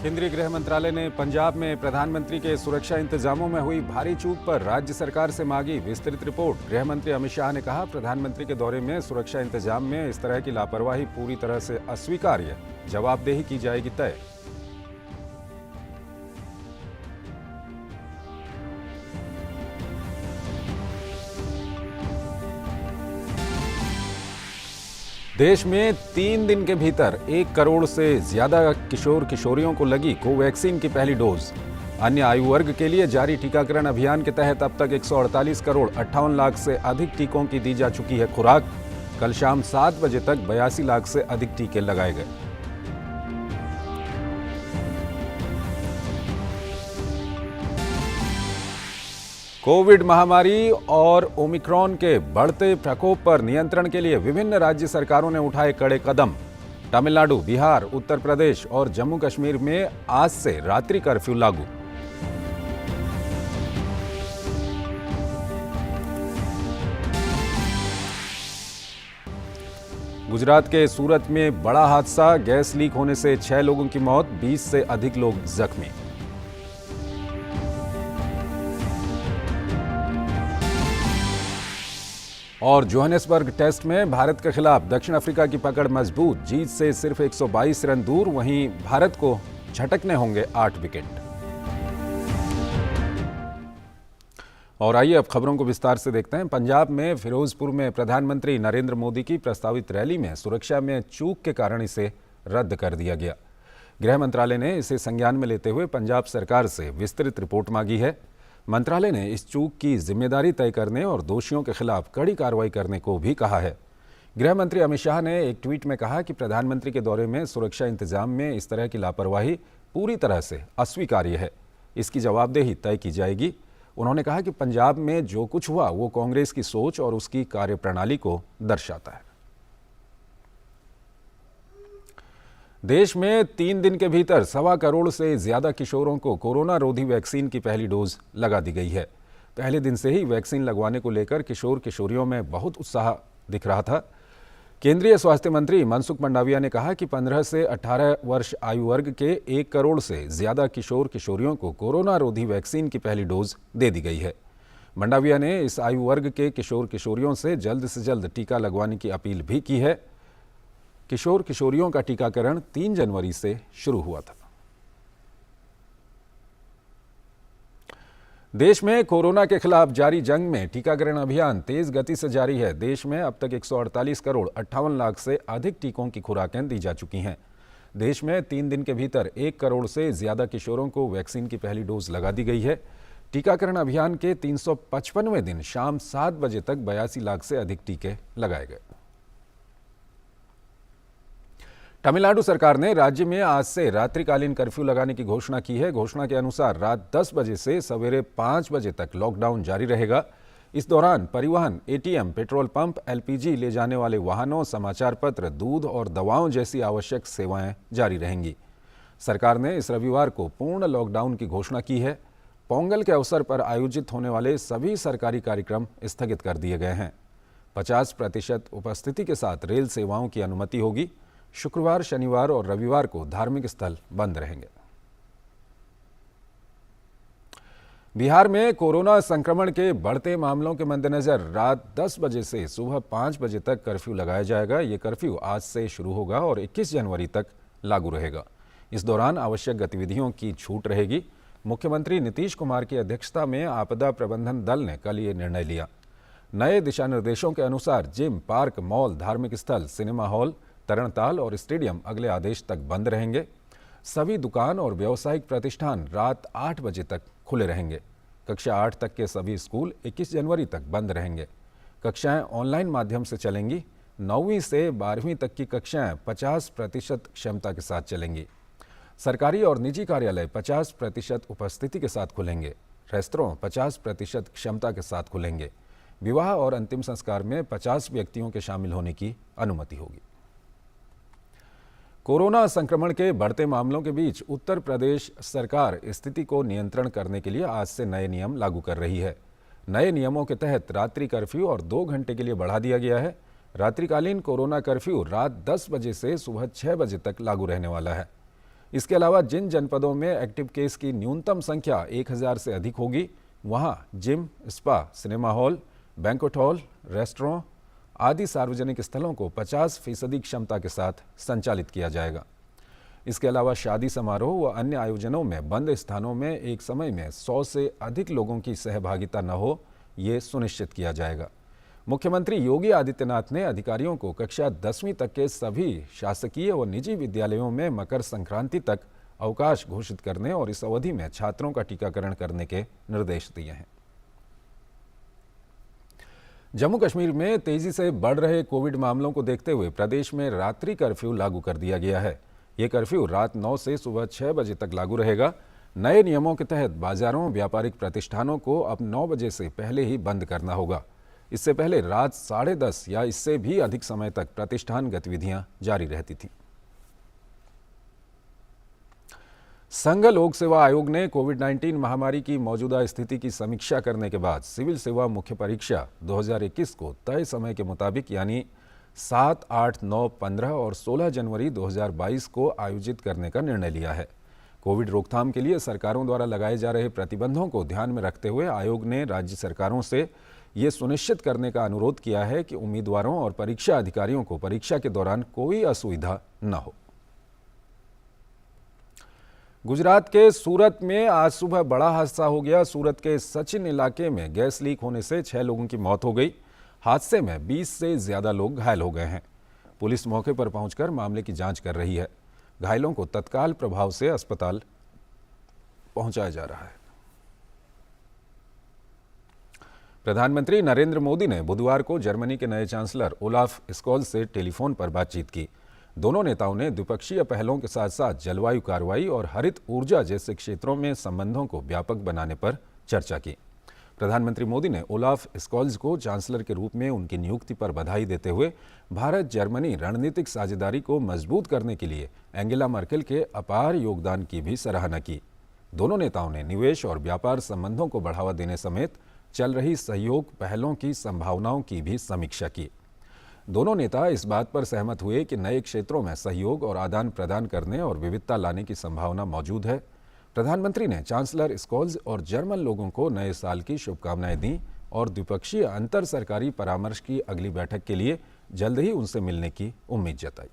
केंद्रीय गृह मंत्रालय ने पंजाब में प्रधानमंत्री के सुरक्षा इंतजामों में हुई भारी चूक पर राज्य सरकार से मांगी विस्तृत रिपोर्ट। गृह मंत्री अमित शाह ने कहा, प्रधानमंत्री के दौरे में सुरक्षा इंतजाम में इस तरह की लापरवाही पूरी तरह से अस्वीकार्य, जवाबदेही की जाएगी तय। देश में 3 दिन के भीतर 1 करोड़ से ज्यादा किशोर किशोरियों को लगी कोवैक्सीन की पहली डोज। अन्य आयु वर्ग के लिए जारी टीकाकरण अभियान के तहत अब तक 148 करोड़ 58 लाख से अधिक टीकों की दी जा चुकी है खुराक। कल शाम 7 बजे तक 82 लाख से अधिक टीके लगाए गए। कोविड महामारी और ओमिक्रॉन के बढ़ते प्रकोप पर नियंत्रण के लिए विभिन्न राज्य सरकारों ने उठाए कड़े कदम। तमिलनाडु, बिहार, उत्तर प्रदेश और जम्मू कश्मीर में आज से रात्रि कर्फ्यू लागू। गुजरात के सूरत में बड़ा हादसा, गैस लीक होने से 6 लोगों की मौत, 20 से अधिक लोग जख्मी। और जोहानिसबर्ग टेस्ट में भारत के खिलाफ दक्षिण अफ्रीका की पकड़ मजबूत, जीत से सिर्फ 122 रन दूर। वहीं भारत को झटकने होंगे 8 विकेट। और आइए अब खबरों को विस्तार से देखते हैं। पंजाब में फिरोजपुर में प्रधानमंत्री नरेंद्र मोदी की प्रस्तावित रैली में सुरक्षा में चूक के कारण इसे रद्द कर दिया गया। गृह मंत्रालय ने इसे संज्ञान में लेते हुए पंजाब सरकार से विस्तृत रिपोर्ट मांगी है। मंत्रालय ने इस चूक की जिम्मेदारी तय करने और दोषियों के खिलाफ कड़ी कार्रवाई करने को भी कहा है। गृह मंत्री अमित शाह ने एक ट्वीट में कहा कि प्रधानमंत्री के दौरे में सुरक्षा इंतजाम में इस तरह की लापरवाही पूरी तरह से अस्वीकार्य है। इसकी जवाबदेही तय की जाएगी। उन्होंने कहा कि पंजाब में जो कुछ हुआ वो कांग्रेस की सोच और उसकी कार्यप्रणाली को दर्शाता है। देश में 3 दिन के भीतर 1.25 करोड़ से ज्यादा किशोरों को कोरोना रोधी वैक्सीन की पहली डोज लगा दी गई है। पहले दिन से ही वैक्सीन लगवाने को लेकर किशोर किशोरियों में बहुत उत्साह दिख रहा था। केंद्रीय स्वास्थ्य मंत्री मनसुख मंडाविया ने कहा कि 15 से 18 वर्ष आयु वर्ग के 1 करोड़ से ज्यादा किशोर किशोरियों को कोरोना रोधी वैक्सीन की पहली डोज दे दी गई है। मंडाविया ने इस आयु वर्ग के किशोर किशोरियों से जल्द टीका लगवाने की अपील भी की है। किशोर किशोरियों का टीकाकरण 3 जनवरी से शुरू हुआ था। देश में कोरोना के खिलाफ जारी जंग में टीकाकरण अभियान तेज गति से जारी है। देश में अब तक 148 करोड़ 58 लाख से अधिक टीकों की खुराकें दी जा चुकी हैं। देश में 3 दिन के भीतर 1 करोड़ से ज्यादा किशोरों को वैक्सीन की पहली डोज लगा दी गई है। टीकाकरण अभियान के 355वें दिन शाम 7 बजे तक 82 लाख से अधिक टीके लगाए गए। तमिलनाडु सरकार ने राज्य में आज से रात्रिकालीन कर्फ्यू लगाने की घोषणा की है। घोषणा के अनुसार रात 10 बजे से सवेरे 5 बजे तक लॉकडाउन जारी रहेगा। इस दौरान परिवहन, एटीएम, पेट्रोल पंप, एलपीजी ले जाने वाले वाहनों, समाचार पत्र, दूध और दवाओं जैसी आवश्यक सेवाएं जारी रहेंगी। सरकार ने इस रविवार को पूर्ण लॉकडाउन की घोषणा की है। पोंगल के अवसर पर आयोजित होने वाले सभी सरकारी कार्यक्रम स्थगित कर दिए गए हैं। 50% उपस्थिति के साथ रेल सेवाओं की अनुमति होगी। शुक्रवार, शनिवार और रविवार को धार्मिक स्थल बंद रहेंगे। बिहार में कोरोना संक्रमण के बढ़ते मामलों के मद्देनजर रात 10 बजे से सुबह 5 बजे तक कर्फ्यू लगाया जाएगा। ये कर्फ्यू आज से शुरू होगा और 21 जनवरी तक लागू रहेगा। इस दौरान आवश्यक गतिविधियों की छूट रहेगी। मुख्यमंत्री नीतीश कुमार की अध्यक्षता में आपदा प्रबंधन दल ने कल ये निर्णय लिया। नए दिशा निर्देशों के अनुसार जिम, पार्क, मॉल, धार्मिक स्थल, सिनेमा हॉल, तरणताल और स्टेडियम अगले आदेश तक बंद रहेंगे। सभी दुकान और व्यावसायिक प्रतिष्ठान रात 8 बजे तक खुले रहेंगे। कक्षा 8 तक के सभी स्कूल 21 जनवरी तक बंद रहेंगे। कक्षाएं ऑनलाइन माध्यम से चलेंगी। 9वीं से 12वीं तक की कक्षाएं 50% क्षमता के साथ चलेंगी। सरकारी और निजी कार्यालय 50% उपस्थिति के साथ खुलेंगे। रेस्तरां 50% क्षमता के साथ खुलेंगे। विवाह और अंतिम संस्कार में 50 व्यक्तियों के शामिल होने की अनुमति होगी। कोरोना संक्रमण के बढ़ते मामलों के बीच उत्तर प्रदेश सरकार स्थिति को नियंत्रण करने के लिए आज से नए नियम लागू कर रही है। नए नियमों के तहत रात्रि कर्फ्यू और 2 घंटे के लिए बढ़ा दिया गया है। रात्रिकालीन कोरोना कर्फ्यू रात 10 बजे से सुबह 6 बजे तक लागू रहने वाला है। इसके अलावा जिन जनपदों में एक्टिव केस की न्यूनतम संख्या 1000 से अधिक होगी, वहां gym, spa, cinema hall, banquet hall, restaurant आदि सार्वजनिक स्थलों को 50% क्षमता के साथ संचालित किया जाएगा। इसके अलावा शादी समारोह व अन्य आयोजनों में बंद स्थानों में एक समय में 100 से अधिक लोगों की सहभागिता न हो, ये सुनिश्चित किया जाएगा। मुख्यमंत्री योगी आदित्यनाथ ने अधिकारियों को कक्षा 10वीं तक के सभी शासकीय व निजी विद्यालयों में मकर संक्रांति तक अवकाश घोषित करने और इस अवधि में छात्रों का टीकाकरण करने के निर्देश दिए हैं। जम्मू कश्मीर में तेजी से बढ़ रहे कोविड मामलों को देखते हुए प्रदेश में रात्रि कर्फ्यू लागू कर दिया गया है। ये कर्फ्यू रात 9 से सुबह 6 बजे तक लागू रहेगा। नए नियमों के तहत बाजारों, व्यापारिक प्रतिष्ठानों को अब 9 बजे से पहले ही बंद करना होगा। इससे पहले रात 10:30 या इससे भी अधिक समय तक प्रतिष्ठान गतिविधियां जारी रहती थीं। संघ लोक सेवा आयोग ने कोविड-19 महामारी की मौजूदा स्थिति की समीक्षा करने के बाद सिविल सेवा मुख्य परीक्षा 2021 को तय समय के मुताबिक यानी 7, 8, 9, 15 और 16 जनवरी 2022 को आयोजित करने का निर्णय लिया है। कोविड रोकथाम के लिए सरकारों द्वारा लगाए जा रहे प्रतिबंधों को ध्यान में रखते हुए आयोग ने राज्य सरकारों से ये सुनिश्चित करने का अनुरोध किया है कि उम्मीदवारों और परीक्षा अधिकारियों को परीक्षा के दौरान कोई असुविधा न हो। गुजरात के सूरत में आज सुबह बड़ा हादसा हो गया। सूरत के सचिन इलाके में गैस लीक होने से 6 लोगों की मौत हो गई। हादसे में 20 से ज्यादा लोग घायल हो गए हैं। पुलिस मौके पर पहुंचकर मामले की जांच कर रही है। घायलों को तत्काल प्रभाव से अस्पताल पहुंचाया जा रहा है। प्रधानमंत्री नरेंद्र मोदी ने बुधवार को जर्मनी के नए चांसलर ओलाफ स्कॉल्ज से टेलीफोन पर बातचीत की। दोनों नेताओं ने द्विपक्षीय पहलों के साथ साथ जलवायु कार्रवाई और हरित ऊर्जा जैसे क्षेत्रों में संबंधों को व्यापक बनाने पर चर्चा की। प्रधानमंत्री मोदी ने ओलाफ स्कॉल्ज को चांसलर के रूप में उनकी नियुक्ति पर बधाई देते हुए भारत जर्मनी रणनीतिक साझेदारी को मजबूत करने के लिए एंगेला मर्केल के अपार योगदान की भी सराहना की। दोनों नेताओं ने निवेश और व्यापार संबंधों को बढ़ावा देने समेत चल रही सहयोग पहलों की संभावनाओं की भी समीक्षा की। दोनों नेता इस बात पर सहमत हुए कि नए क्षेत्रों में सहयोग और आदान प्रदान करने और विविधता लाने की संभावना मौजूद है। प्रधानमंत्री ने चांसलर स्कॉल्ज और जर्मन लोगों को नए साल की शुभकामनाएं दी और द्विपक्षीय अंतर सरकारी परामर्श की अगली बैठक के लिए जल्द ही उनसे मिलने की उम्मीद जताई।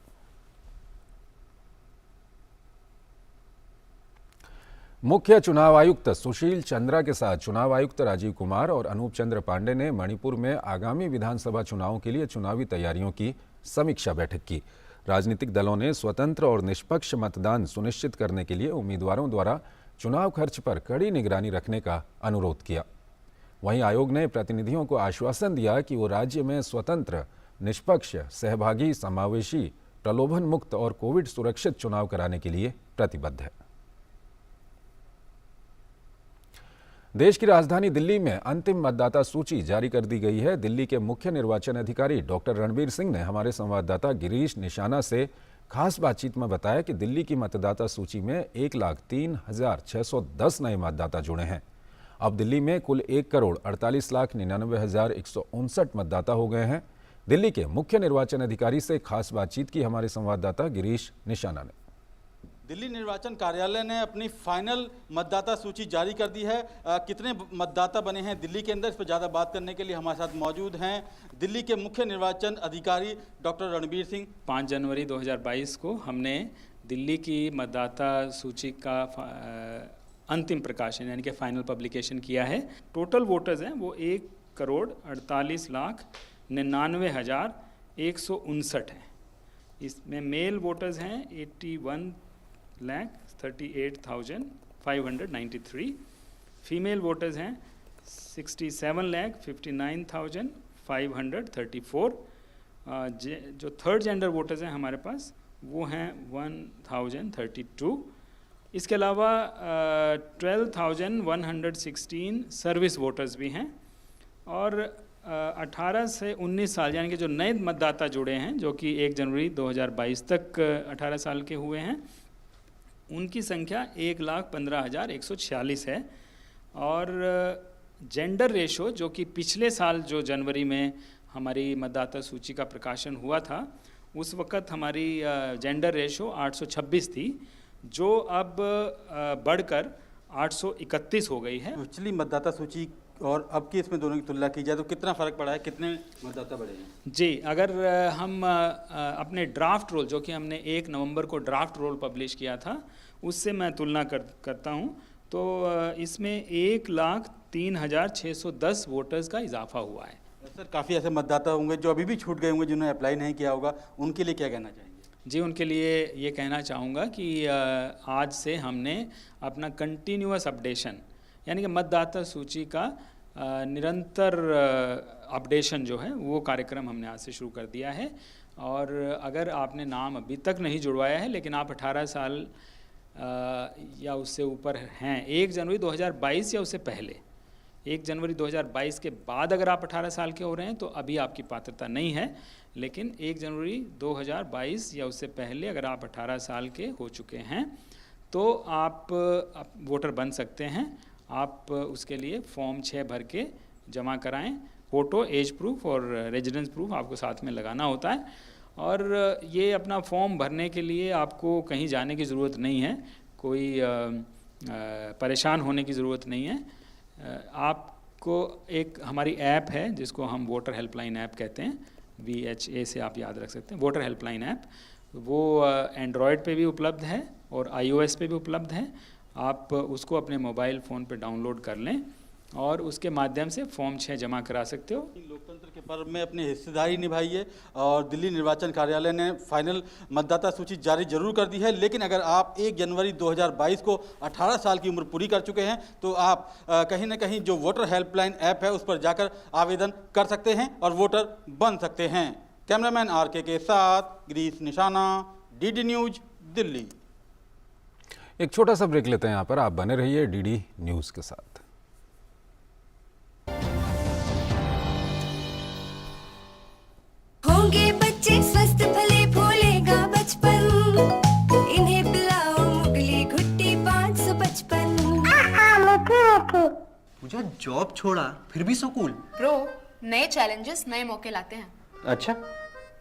मुख्य चुनाव आयुक्त सुशील चंद्रा के साथ चुनाव आयुक्त राजीव कुमार और अनूप चंद्र पांडे ने मणिपुर में आगामी विधानसभा चुनावों के लिए चुनावी तैयारियों की समीक्षा बैठक की। राजनीतिक दलों ने स्वतंत्र और निष्पक्ष मतदान सुनिश्चित करने के लिए उम्मीदवारों द्वारा चुनाव खर्च पर कड़ी निगरानी रखने का अनुरोध किया। वहीं आयोग ने प्रतिनिधियों को आश्वासन दिया कि वो राज्य में स्वतंत्र, निष्पक्ष, सहभागी, समावेशी, प्रलोभन मुक्त और कोविड सुरक्षित चुनाव कराने के लिए प्रतिबद्ध है। देश की राजधानी दिल्ली में अंतिम मतदाता सूची जारी कर दी गई है। दिल्ली के मुख्य निर्वाचन अधिकारी डॉक्टर रणबीर सिंह ने हमारे संवाददाता गिरीश निशाना से खास बातचीत में बताया कि दिल्ली की मतदाता सूची में 1,03,610 नए मतदाता जुड़े हैं। अब दिल्ली में कुल 1,48,99,159 मतदाता हो गए हैं। दिल्ली के मुख्य निर्वाचन अधिकारी से खास बातचीत की हमारे संवाददाता गिरीश निशाना ने। दिल्ली निर्वाचन कार्यालय ने अपनी फाइनल मतदाता सूची जारी कर दी है। कितने मतदाता बने हैं दिल्ली के अंदर, इस पर ज़्यादा बात करने के लिए हमारे साथ मौजूद हैं दिल्ली के मुख्य निर्वाचन अधिकारी डॉक्टर रणबीर सिंह। 5 जनवरी 2022 को हमने दिल्ली की मतदाता सूची का अंतिम प्रकाशन यानी कि फाइनल पब्लिकेशन किया है। टोटल वोटर्स हैं वो 1,48,99,159 हैं। इसमें मेल वोटर्स हैं 81,38,593, फीमेल वोटर्स हैं 67,59,534, जो थर्ड जेंडर वोटर्स हैं हमारे पास वो हैं 1,032। इसके अलावा 12,116 सर्विस वोटर्स भी हैं और 18 से 19 साल यानी कि जो नए मतदाता जुड़े हैं जो कि 1 जनवरी 2022 तक 18 साल के हुए हैं, उनकी संख्या 1,15,146 है। और जेंडर रेशो जो कि पिछले साल जो जनवरी में हमारी मतदाता सूची का प्रकाशन हुआ था उस वक़्त हमारी जेंडर रेशो 826 थी, जो अब बढ़कर 831 हो गई है। पिछली मतदाता सूची और अब की इसमें दोनों की तुलना की जाए तो कितना फ़र्क पड़ा है, कितने मतदाता बढ़े हैं? जी, अगर हम अपने ड्राफ्ट रोल, जो कि हमने 1 नवंबर को ड्राफ्ट रोल पब्लिश किया था, उससे मैं तुलना करता हूँ तो इसमें 1,03,610 वोटर्स का इजाफा हुआ है। सर, काफ़ी ऐसे मतदाता होंगे जो अभी भी छूट गए होंगे, जिन्होंने अप्लाई नहीं किया होगा, उनके लिए क्या कहना चाहेंगे? जी, उनके लिए ये कहना चाहूँगा कि आज से हमने अपना कंटिन्यूअस अपडेशन, यानी कि मतदाता सूची का निरंतर अपडेशन जो है वो कार्यक्रम हमने आज से शुरू कर दिया है। और अगर आपने नाम अभी तक नहीं जुड़वाया है लेकिन आप 18 साल या उससे ऊपर हैं, 1 जनवरी 2022 या उससे पहले, 1 जनवरी 2022 के बाद अगर आप 18 साल के हो रहे हैं तो अभी आपकी पात्रता नहीं है, लेकिन 1 जनवरी 2022 या उससे पहले अगर आप 18 साल के हो चुके हैं तो आप वोटर बन सकते हैं। आप उसके लिए फॉर्म 6 भर के जमा कराएं। फ़ोटो, एज प्रूफ और रेजिडेंस प्रूफ आपको साथ में लगाना होता है। और ये अपना फॉर्म भरने के लिए आपको कहीं जाने की ज़रूरत नहीं है, कोई परेशान होने की ज़रूरत नहीं है। आपको एक हमारी ऐप है जिसको हम वोटर हेल्पलाइन ऐप कहते हैं, VHA से आप याद रख सकते हैं, वोटर हेल्पलाइन ऐप। वो एंड्रॉयड पे भी उपलब्ध है और iOS पे भी उपलब्ध है। आप उसको अपने मोबाइल फ़ोन पे डाउनलोड कर लें और उसके माध्यम से फॉर्म 6 जमा करा सकते हो। लोकतंत्र के पर्व में अपनी हिस्सेदारी निभाइए। और दिल्ली निर्वाचन कार्यालय ने फाइनल मतदाता सूची जारी जरूर कर दी है, लेकिन अगर आप 1 जनवरी 2022 को 18 साल की उम्र पूरी कर चुके हैं तो आप कहीं ना कहीं जो वोटर हेल्पलाइन ऐप है उस पर जाकर आवेदन कर सकते हैं और वोटर बन सकते हैं। कैमरामैन RK के साथ गिरीश निशाना, DD न्यूज, दिल्ली। एक छोटा सा ब्रेक लेते हैं यहाँ पर, आप बने रहिए DD न्यूज़ के साथ। होंगे बच्चे स्वस्थ भले फूलेगा बचपन, इन्हें पिलाओ मुगली घुट्टी 555। मुझे जॉब छोड़ा फिर भी स्कूल। ब्रो, नए चैलेंजेस नए मौके लाते हैं। अच्छा,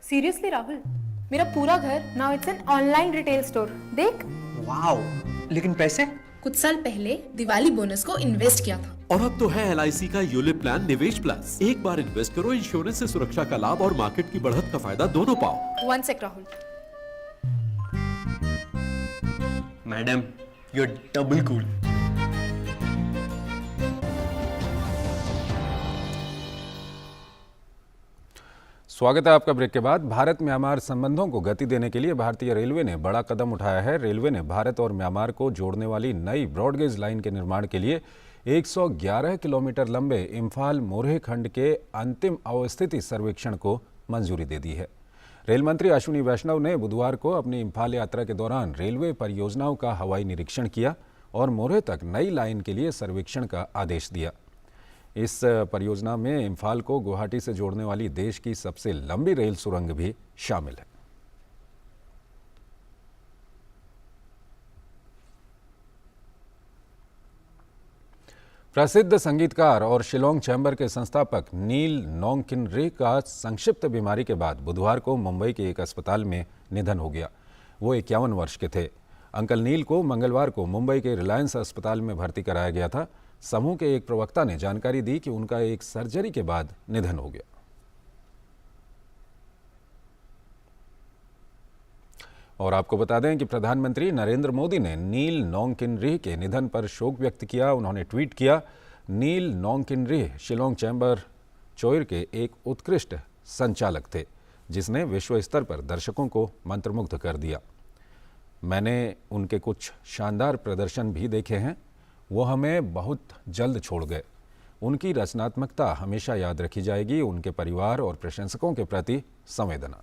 सीरियसली राहुल, मेरा पूरा घर now it's an online retail store. देख। वाओ, लेकिन पैसे? कुछ साल पहले दिवाली बोनस को इन्वेस्ट किया था और अब तो है LIC का यूलिप प्लान निवेश प्लस। एक बार इन्वेस्ट करो, इंश्योरेंस से सुरक्षा का लाभ और मार्केट की बढ़त का फायदा दोनों पाओ। 1 sec Rahul. Madam, you are double cool. स्वागत है आपका ब्रेक के बाद। भारत म्यांमार संबंधों को गति देने के लिए भारतीय रेलवे ने बड़ा कदम उठाया है। रेलवे ने भारत और म्यांमार को जोड़ने वाली नई ब्रॉडगेज लाइन के निर्माण के लिए 111 किलोमीटर लंबे इम्फाल मोरहे खंड के अंतिम अवस्थिति सर्वेक्षण को मंजूरी दे दी है। रेल मंत्री अश्विनी वैष्णव ने बुधवार को अपनी इम्फाल यात्रा के दौरान रेलवे परियोजनाओं का हवाई निरीक्षण किया और मोरहे तक नई लाइन के लिए सर्वेक्षण का आदेश दिया। इस परियोजना में इम्फाल को गुवाहाटी से जोड़ने वाली देश की सबसे लंबी रेल सुरंग भी शामिल है। प्रसिद्ध संगीतकार और शिलोंग चैम्बर के संस्थापक नील नोंगकिन का संक्षिप्त बीमारी के बाद बुधवार को मुंबई के एक अस्पताल में निधन हो गया। वो 51 वर्ष के थे। अंकल नील को मंगलवार को मुंबई के रिलायंस अस्पताल में भर्ती कराया गया था। समूह के एक प्रवक्ता ने जानकारी दी कि उनका एक सर्जरी के बाद निधन हो गया। और आपको बता दें कि प्रधानमंत्री नरेंद्र मोदी ने नील नोंगकिन के निधन पर शोक व्यक्त किया। उन्होंने ट्वीट किया, नील नोंगकिन शिलोंग चैम्बर चोइर के एक उत्कृष्ट संचालक थे जिसने विश्व स्तर पर दर्शकों को मंत्रमुग्ध कर दिया। मैंने उनके कुछ शानदार प्रदर्शन भी देखे हैं। वो हमें बहुत जल्द छोड़ गए। उनकी रचनात्मकता हमेशा याद रखी जाएगी। उनके परिवार और प्रशंसकों के प्रति संवेदना।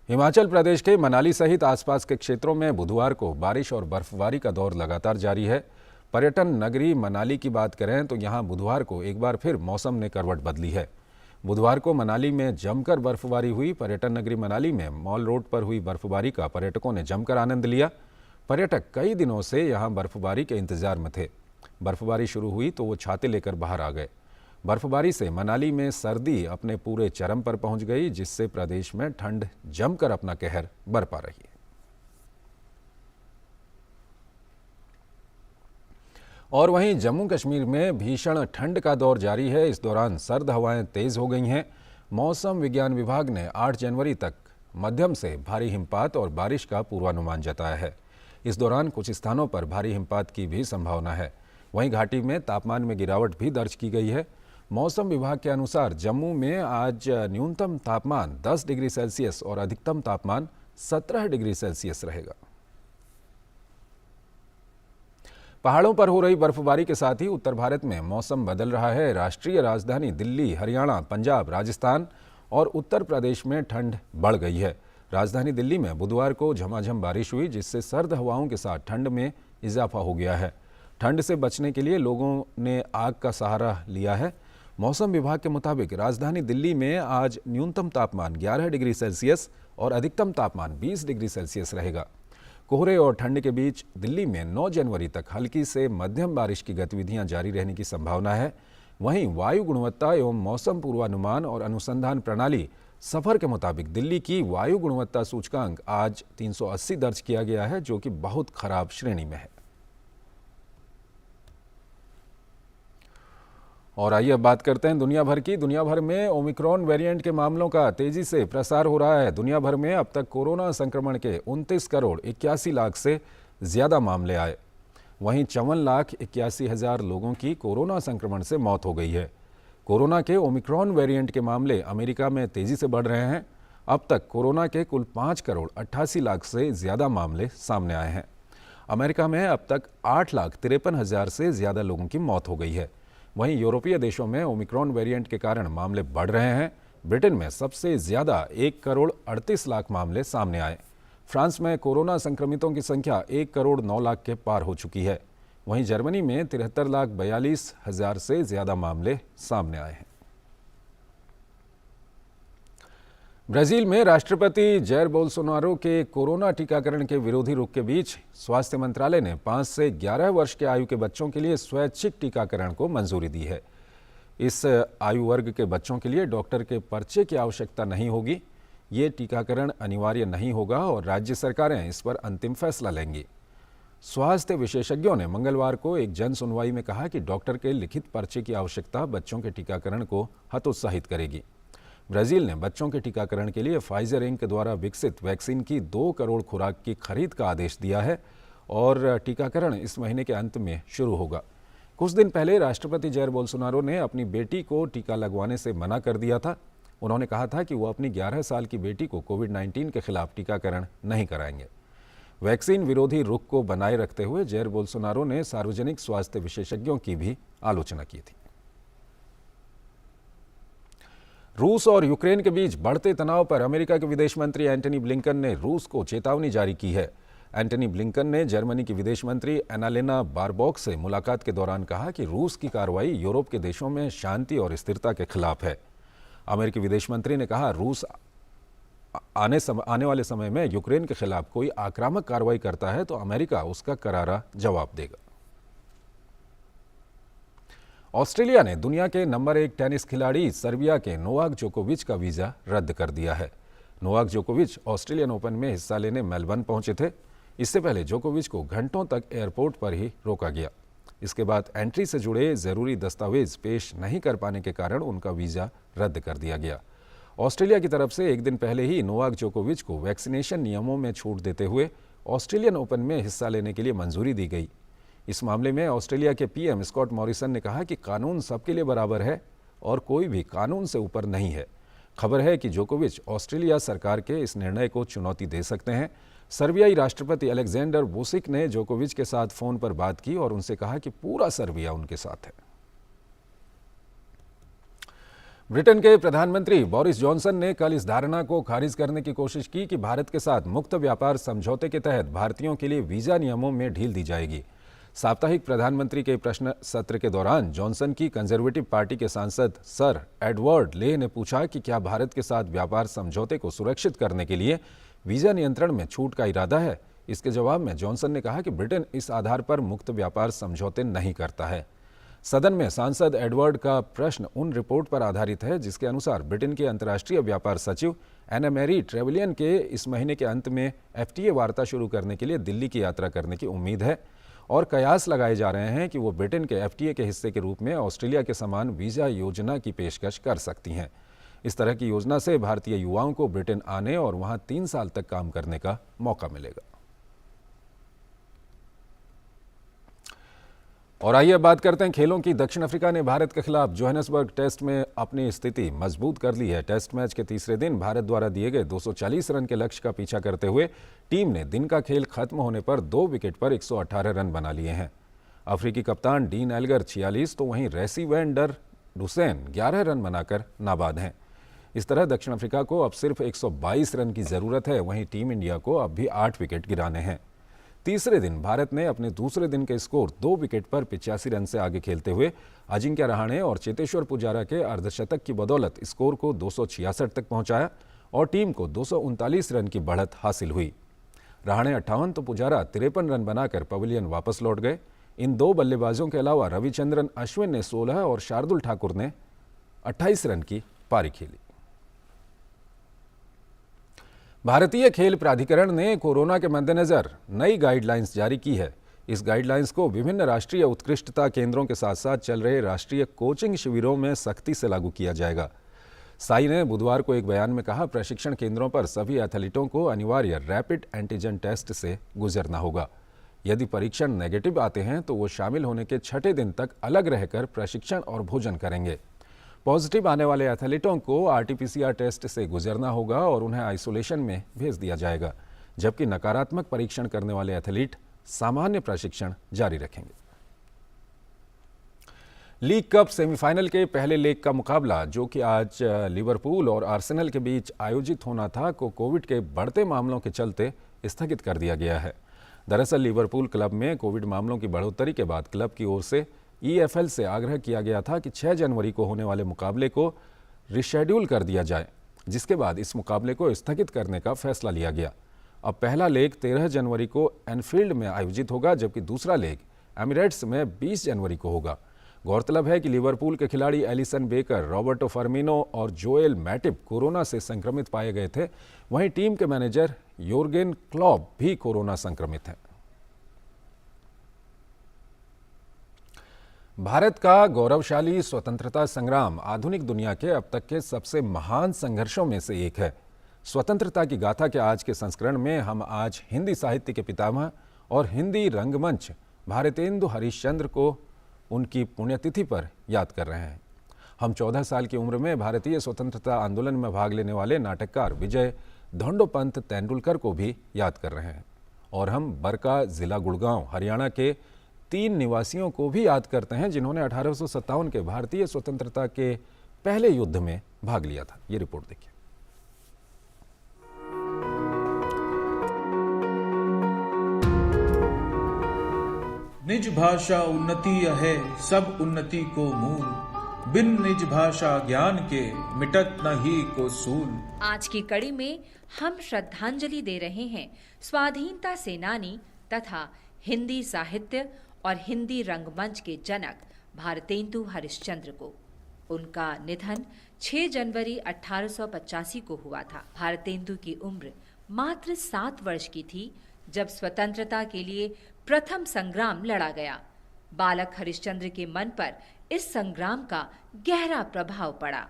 हिमाचल प्रदेश के मनाली सहित आसपास के क्षेत्रों में बुधवार को बारिश और बर्फबारी का दौर लगातार जारी है। पर्यटन नगरी मनाली की बात करें तो यहाँ बुधवार को एक बार फिर मौसम ने करवट बदली है। बुधवार को मनाली में जमकर बर्फबारी हुई। पर्यटन नगरी मनाली में मॉल रोड पर हुई बर्फबारी का पर्यटकों ने जमकर आनंद लिया। पर्यटक कई दिनों से यहाँ बर्फबारी के इंतजार में थे। बर्फबारी शुरू हुई तो वो छाते लेकर बाहर आ गए। बर्फबारी से मनाली में सर्दी अपने पूरे चरम पर पहुंच गई, जिससे प्रदेश में ठंड जमकर अपना कहर बरपा रही है। और वहीं जम्मू कश्मीर में भीषण ठंड का दौर जारी है। इस दौरान सर्द हवाएं तेज हो गई हैं। मौसम विज्ञान विभाग ने 8 जनवरी तक मध्यम से भारी हिमपात और बारिश का पूर्वानुमान जताया है। इस दौरान कुछ स्थानों पर भारी हिमपात की भी संभावना है। वहीं घाटी में तापमान में गिरावट भी दर्ज की गई है। मौसम विभाग के अनुसार जम्मू में आज न्यूनतम तापमान 10 डिग्री सेल्सियस और अधिकतम तापमान 17 डिग्री सेल्सियस रहेगा। पहाड़ों पर हो रही बर्फबारी के साथ ही उत्तर भारत में मौसम बदल रहा है। राष्ट्रीय राजधानी दिल्ली, हरियाणा, पंजाब, राजस्थान और उत्तर प्रदेश में ठंड बढ़ गई है। राजधानी दिल्ली में बुधवार को झमाझम बारिश हुई, जिससे सर्द हवाओं के साथ ठंड में इजाफा हो गया है। ठंड से बचने के लिए लोगों ने आग का सहारा लिया है। मौसम विभाग के मुताबिक राजधानी दिल्ली में आज न्यूनतम तापमान 11 डिग्री सेल्सियस और अधिकतम तापमान 20 डिग्री सेल्सियस रहेगा। कोहरे और ठंड के बीच दिल्ली में 9 जनवरी तक हल्की से मध्यम बारिश की गतिविधियां जारी रहने की संभावना है। वहीं वायु गुणवत्ता एवं मौसम पूर्वानुमान और अनुसंधान प्रणाली सफर के मुताबिक दिल्ली की वायु गुणवत्ता सूचकांक आज 380 दर्ज किया गया है, जो कि बहुत खराब श्रेणी में है। और आइए अब बात करते हैं दुनिया भर की। दुनिया भर में ओमिक्रॉन वेरिएंट के मामलों का तेजी से प्रसार हो रहा है। दुनिया भर में अब तक कोरोना संक्रमण के 29 करोड़ 81 लाख से ज़्यादा मामले आए। वहीं 54,81,000 लोगों की कोरोना संक्रमण से मौत हो गई है। कोरोना के ओमिक्रॉन वेरिएंट के मामले अमेरिका में तेजी से बढ़ रहे हैं। अब तक कोरोना के कुल 5 करोड़ 88 लाख से ज़्यादा मामले सामने आए हैं। अमेरिका में अब तक 8,53,000 से ज़्यादा लोगों की मौत हो गई है। वहीं यूरोपीय देशों में ओमिक्रॉन वेरिएंट के कारण मामले बढ़ रहे हैं। ब्रिटेन में सबसे ज़्यादा 1 करोड़ 38 लाख मामले सामने आए। फ्रांस में कोरोना संक्रमितों की संख्या 1 करोड़ 9 लाख के पार हो चुकी है। वहीं जर्मनी में 73,42,000 से ज़्यादा मामले सामने आए हैं। ब्राज़ील में राष्ट्रपति जैर बोल्सोनारो के कोरोना टीकाकरण के विरोधी रुख के बीच स्वास्थ्य मंत्रालय ने 5 से 11 वर्ष के आयु के बच्चों के लिए स्वैच्छिक टीकाकरण को मंजूरी दी है। इस आयु वर्ग के बच्चों के लिए डॉक्टर के पर्चे की आवश्यकता नहीं होगी। ये टीकाकरण अनिवार्य नहीं होगा और राज्य सरकारें इस पर अंतिम फैसला लेंगी। स्वास्थ्य विशेषज्ञों ने मंगलवार को एक जन सुनवाई में कहा कि डॉक्टर के लिखित पर्चे की आवश्यकता बच्चों के टीकाकरण को हतोत्साहित करेगी। ब्राज़ील ने बच्चों के टीकाकरण के लिए फाइजर इंक द्वारा विकसित वैक्सीन की 2 करोड़ खुराक की खरीद का आदेश दिया है और टीकाकरण इस महीने के अंत में शुरू होगा। कुछ दिन पहले राष्ट्रपति जैर बोल्सोनारो ने अपनी बेटी को टीका लगवाने से मना कर दिया था। उन्होंने कहा था कि वो अपनी 11 साल की बेटी को कोविड-19 के खिलाफ टीकाकरण नहीं कराएंगे। वैक्सीन विरोधी रुख को बनाए रखते हुए जैर बोल्सोनारो ने सार्वजनिक स्वास्थ्य विशेषज्ञों की भी आलोचना की थी। रूस और यूक्रेन के बीच बढ़ते तनाव पर अमेरिका के विदेश मंत्री एंटनी ब्लिंकन ने रूस को चेतावनी जारी की है। एंटनी ब्लिंकन ने जर्मनी की विदेश मंत्री एनालेना बारबॉक से मुलाकात के दौरान कहा कि रूस की कार्रवाई यूरोप के देशों में शांति और स्थिरता के खिलाफ है। अमेरिकी विदेश मंत्री ने कहा, रूस आने वाले समय में यूक्रेन के खिलाफ कोई आक्रामक कार्रवाई करता है तो अमेरिका उसका करारा जवाब देगा। ऑस्ट्रेलिया ने दुनिया के नंबर 1 टेनिस खिलाड़ी सर्बिया के नोवाक जोकोविच का वीज़ा रद्द कर दिया है। नोवाक जोकोविच ऑस्ट्रेलियन ओपन में हिस्सा लेने मेलबर्न पहुंचे थे। इससे पहले जोकोविच को घंटों तक एयरपोर्ट पर ही रोका गया। इसके बाद एंट्री से जुड़े ज़रूरी दस्तावेज पेश नहीं कर पाने के कारण उनका वीज़ा रद्द कर दिया गया। ऑस्ट्रेलिया की तरफ से एक दिन पहले ही नोवाक जोकोविच को वैक्सीनेशन नियमों में छूट देते हुए ऑस्ट्रेलियन ओपन में हिस्सा लेने के लिए मंजूरी दी गई। इस मामले में ऑस्ट्रेलिया के पीएम स्कॉट मॉरिसन ने कहा कि कानून सबके लिए बराबर है और कोई भी कानून से ऊपर नहीं है। खबर है कि जोकोविच ऑस्ट्रेलिया सरकार के इस निर्णय को चुनौती दे सकते हैं। सर्बियाई राष्ट्रपति अलेक्जेंडर वुसिक ने जोकोविच के साथ फोन पर बात की और उनसे कहा कि पूरा सर्बिया उनके साथ है। ब्रिटेन के प्रधानमंत्री बोरिस जॉनसन ने कल इस धारणा को खारिज करने की कोशिश की कि भारत के साथ मुक्त व्यापार समझौते के तहत भारतीयों के लिए वीजा नियमों में ढील दी जाएगी। साप्ताहिक प्रधानमंत्री के प्रश्न सत्र के दौरान जॉनसन की कंजर्वेटिव पार्टी के सांसद सर एडवर्ड ले ने पूछा कि क्या भारत के साथ व्यापार समझौते को सुरक्षित करने के लिए वीजा नियंत्रण में छूट का इरादा है। इसके जवाब में जॉनसन ने कहा कि ब्रिटेन इस आधार पर मुक्त व्यापार समझौते नहीं करता है। सदन में सांसद एडवर्ड का प्रश्न उन रिपोर्ट पर आधारित है जिसके अनुसार ब्रिटेन के अंतर्राष्ट्रीय व्यापार सचिव एना मैरी ट्रेवलियन के इस महीने के अंत में FTA वार्ता शुरू करने के लिए दिल्ली की यात्रा करने की उम्मीद है और कयास लगाए जा रहे हैं कि वो ब्रिटेन के FTA के हिस्से के रूप में ऑस्ट्रेलिया के समान वीज़ा योजना की पेशकश कर सकती हैं। इस तरह की योजना से भारतीय युवाओं को ब्रिटेन आने और वहां 3 साल तक काम करने का मौका मिलेगा। और आइए अब बात करते हैं खेलों की। दक्षिण अफ्रीका ने भारत के खिलाफ जोहानिसबर्ग टेस्ट में अपनी स्थिति मजबूत कर ली है। टेस्ट मैच के तीसरे दिन भारत द्वारा दिए गए 240 रन के लक्ष्य का पीछा करते हुए टीम ने दिन का खेल खत्म होने पर 2 विकेट पर 118 रन बना लिए हैं। अफ्रीकी कप्तान डीन एल्गर 46 तो वहीं रेसी वैन डर डुसेन 11 रन बनाकर नाबाद हैं। इस तरह दक्षिण अफ्रीका को अब सिर्फ 122 रन की जरूरत है। वहीं टीम इंडिया को अब भी 8 विकेट गिराने हैं। तीसरे दिन भारत ने अपने दूसरे दिन के स्कोर 2 विकेट पर 85 रन से आगे खेलते हुए अजिंक्य रहाणे और चेतेश्वर पुजारा के अर्धशतक की बदौलत स्कोर को 266 तक पहुंचाया और टीम को 239 रन की बढ़त हासिल हुई। रहाणे 58 तो पुजारा 53 रन बनाकर पवेलियन वापस लौट गए। इन 2 बल्लेबाजों के अलावा रविचंद्रन अश्विन ने 16 और शार्दुल ठाकुर ने 28 रन की पारी खेली। भारतीय खेल प्राधिकरण ने कोरोना के मद्देनजर नई गाइडलाइंस जारी की है। इस गाइडलाइंस को विभिन्न राष्ट्रीय उत्कृष्टता केंद्रों के साथ साथ चल रहे राष्ट्रीय कोचिंग शिविरों में सख्ती से लागू किया जाएगा। साई ने बुधवार को एक बयान में कहा, प्रशिक्षण केंद्रों पर सभी एथलीटों को अनिवार्य रैपिड एंटीजन टेस्ट से गुजरना होगा। यदि परीक्षण नेगेटिव आते हैं तो वो शामिल होने के 6ठे दिन तक अलग रहकर प्रशिक्षण और भोजन करेंगे। पॉजिटिव आने वाले एथलीटों को RT-PCR टेस्ट से गुजरना होगा और उन्हें आइसोलेशन में भेज दिया जाएगा, जबकि नकारात्मक परीक्षण करने वाले एथलीट सामान्य प्रशिक्षण जारी रखेंगे। लीग कप सेमीफाइनल के पहले लेग का मुकाबला, जो कि आज लिवरपूल और आर्सेनल के बीच आयोजित होना था, को कोविड के बढ़ते मामलों के चलते स्थगित कर दिया गया है। दरअसल लिवरपूल क्लब में कोविड मामलों की बढ़ोतरी के बाद क्लब की ओर से EFL से आग्रह किया गया था कि 6 जनवरी को होने वाले मुकाबले को रिशेड्यूल कर दिया जाए, जिसके बाद इस मुकाबले को स्थगित करने का फैसला लिया गया। अब पहला लेग 13 जनवरी को एनफील्ड में आयोजित होगा, जबकि दूसरा लेग एमिरेट्स में 20 जनवरी को होगा। गौरतलब है कि लिवरपूल के खिलाड़ी एलिसन बेकर, रॉबर्टो फर्मिनो और जोएल मैटिप कोरोना से संक्रमित पाए गए थे। वहीं टीम के मैनेजर योर्गेन क्लॉप भी कोरोना संक्रमित हैं। भारत का गौरवशाली स्वतंत्रता संग्राम आधुनिक दुनिया के अब तक के सबसे महान संघर्षों में से एक है। स्वतंत्रता की गाथा के आज के संस्करण में हम आज हिंदी साहित्य के पितामह और हिंदी रंगमंच भारतेंदु हरिश्चंद्र को उनकी पुण्यतिथि पर याद कर रहे हैं। हम 14 साल की उम्र में भारतीय स्वतंत्रता आंदोलन में भाग लेने वाले नाटककार विजय धोंडोपंत तेंदुलकर को भी याद कर रहे हैं। और हम बरका जिला गुड़गांव हरियाणा के 3 निवासियों को भी याद करते हैं जिन्होंने 1857 के भारतीय स्वतंत्रता के पहले युद्ध में भाग लिया था। ये रिपोर्ट देखिए। निज भाषा उन्नति है सब उन्नति को मूल, बिन निज भाषा ज्ञान के मिटत न ही को सूल। आज की कड़ी में हम श्रद्धांजलि दे रहे हैं स्वाधीनता सेनानी तथा हिंदी साहित्य और हिंदी रंगमंच के जनक भारतेंदु हरिश्चंद्र को। उनका निधन 6 जनवरी 1885 को हुआ था। भारतेंदु की उम्र मात्र 7 वर्ष की थी जब स्वतंत्रता के लिए प्रथम संग्राम लड़ा गया। बालक हरिश्चंद्र के मन पर इस संग्राम का गहरा प्रभाव पड़ा।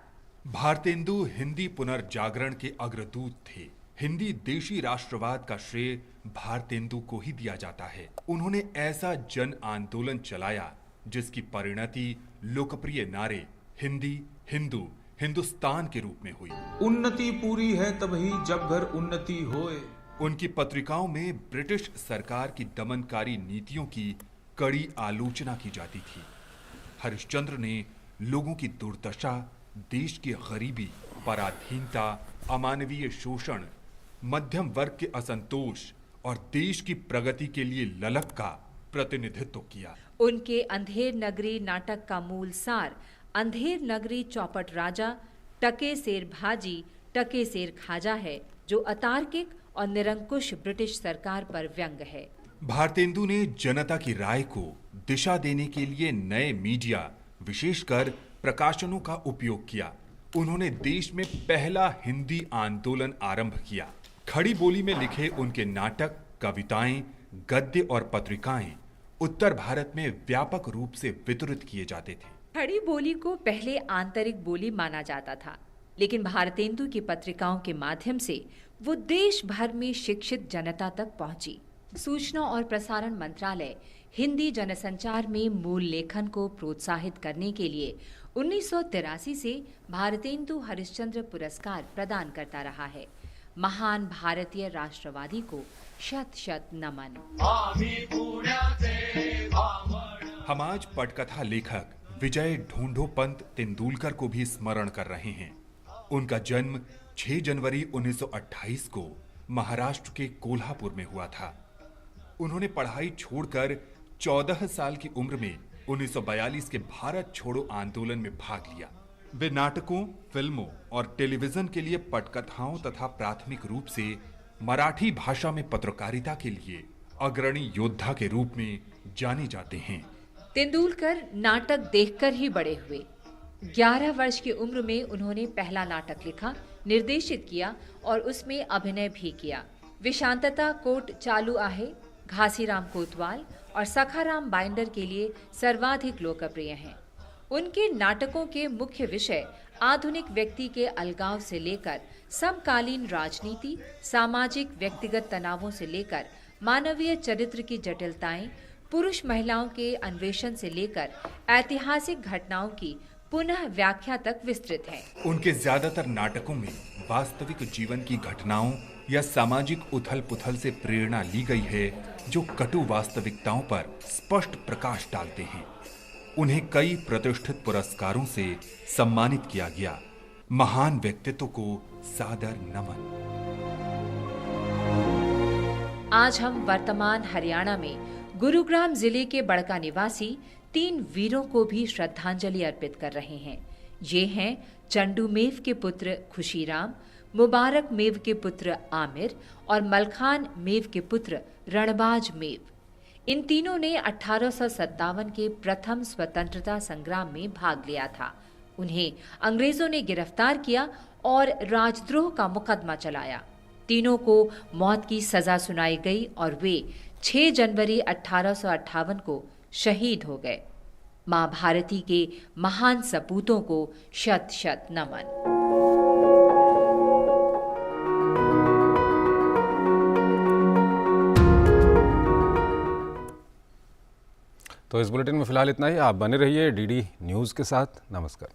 भारतेंदु हिंदी पुनर्जागरण के अग्रदूत थे। हिंदी देशी राष्ट्रवाद का श्रेय भारतेंदु को ही दिया जाता है। उन्होंने ऐसा जन आंदोलन चलाया जिसकी परिणति लोकप्रिय नारे हिंदी, हिंदू, हिंदुस्तान के रूप में हुई। उन्नति पूरी है तभी जब घर उन्नति होए। उनकी पत्रिकाओं में ब्रिटिश सरकार की दमनकारी नीतियों की कड़ी आलोचना की जाती थी। हरिश्चंद्र ने लोगों की दुर्दशा, देश की गरीबी, पराधीनता, अमानवीय शोषण, मध्यम वर्ग के असंतोष और देश की प्रगति के लिए ललक का प्रतिनिधित्व किया। उनके अंधेर नगरी नाटक का मूल सार अंधेर नगरी चौपट राजा, टके सेर भाजी, टके सेर खाजा है, जो अतार्किक और निरंकुश ब्रिटिश सरकार पर व्यंग है। भारतेंदु ने जनता की राय को दिशा देने के लिए नए मीडिया, विशेषकर प्रकाशनों का उपयोग किया। उन्होंने देश में पहला हिंदी आंदोलन आरंभ किया। खड़ी बोली में लिखे उनके नाटक, कविताएं, गद्य और पत्रिकाएं उत्तर भारत में व्यापक रूप से वितरित किए जाते थे। खड़ी बोली को पहले आंतरिक बोली माना जाता था, लेकिन भारतेंदु की पत्रिकाओं के माध्यम से वो देश भर में शिक्षित जनता तक पहुंची। सूचना और प्रसारण मंत्रालय हिंदी जनसंचार में मूल लेखन को प्रोत्साहित करने के लिए 1983 से भारतेंदु हरिश्चंद्र पुरस्कार प्रदान करता रहा है। महान भारतीय राष्ट्रवादी को शत शत नमन। हम आज पटकथा लेखक विजय ढूंढोपंत तेंदुलकर को भी स्मरण कर रहे हैं। उनका जन्म 6 जनवरी 1928 को महाराष्ट्र के कोल्हापुर में हुआ था। उन्होंने पढ़ाई छोड़कर 14 साल की उम्र में 1942 के भारत छोड़ो आंदोलन में भाग लिया। वे नाटकों, फिल्मों और टेलीविजन के लिए पटकथाओं तथा प्राथमिक रूप से मराठी भाषा में पत्रकारिता के लिए अग्रणी योद्धा के रूप में जाने जाते हैं। तेंदुलकर नाटक देखकर ही बड़े हुए। 11 वर्ष की उम्र में उन्होंने पहला नाटक लिखा, निर्देशित किया और उसमें अभिनय भी किया। वे शांतता कोट चालू आहे, घासीराम कोतवाल और सखाराम बाइंडर के लिए सर्वाधिक लोकप्रिय हैं। उनके नाटकों के मुख्य विषय आधुनिक व्यक्ति के अलगाव से लेकर समकालीन राजनीति, सामाजिक व्यक्तिगत तनावों से लेकर मानवीय चरित्र की जटिलताएं, पुरुष महिलाओं के अन्वेषण से लेकर ऐतिहासिक घटनाओं की पुनः व्याख्या तक विस्तृत है। उनके ज्यादातर नाटकों में वास्तविक जीवन की घटनाओं या सामाजिक उथल पुथल से प्रेरणा ली गई है, जो कटु वास्तविकताओं पर स्पष्ट प्रकाश डालते हैं। उन्हें कई प्रतिष्ठित पुरस्कारों से सम्मानित किया गया। महान व्यक्तित्व को सादर नमन। आज हम वर्तमान हरियाणा में गुरुग्राम जिले के बड़का निवासी 3 वीरों को भी श्रद्धांजलि अर्पित कर रहे हैं। ये हैं चंडू मेव के पुत्र खुशीराम, मुबारक मेव के पुत्र आमिर और मलखान मेव के पुत्र रणबाज मेव। इन तीनों ने 1857 के प्रथम स्वतंत्रता संग्राम में भाग लिया था। उन्हें अंग्रेजों ने गिरफ्तार किया और राजद्रोह का मुकदमा चलाया। तीनों को मौत की सजा सुनाई गई और वे 6 जनवरी 1858 को शहीद हो गए। मां भारती के महान सपूतों को शत शत नमन। तो इस बुलेटिन में फिलहाल इतना ही। आप बने रहिए डीडी न्यूज़ के साथ। नमस्कार।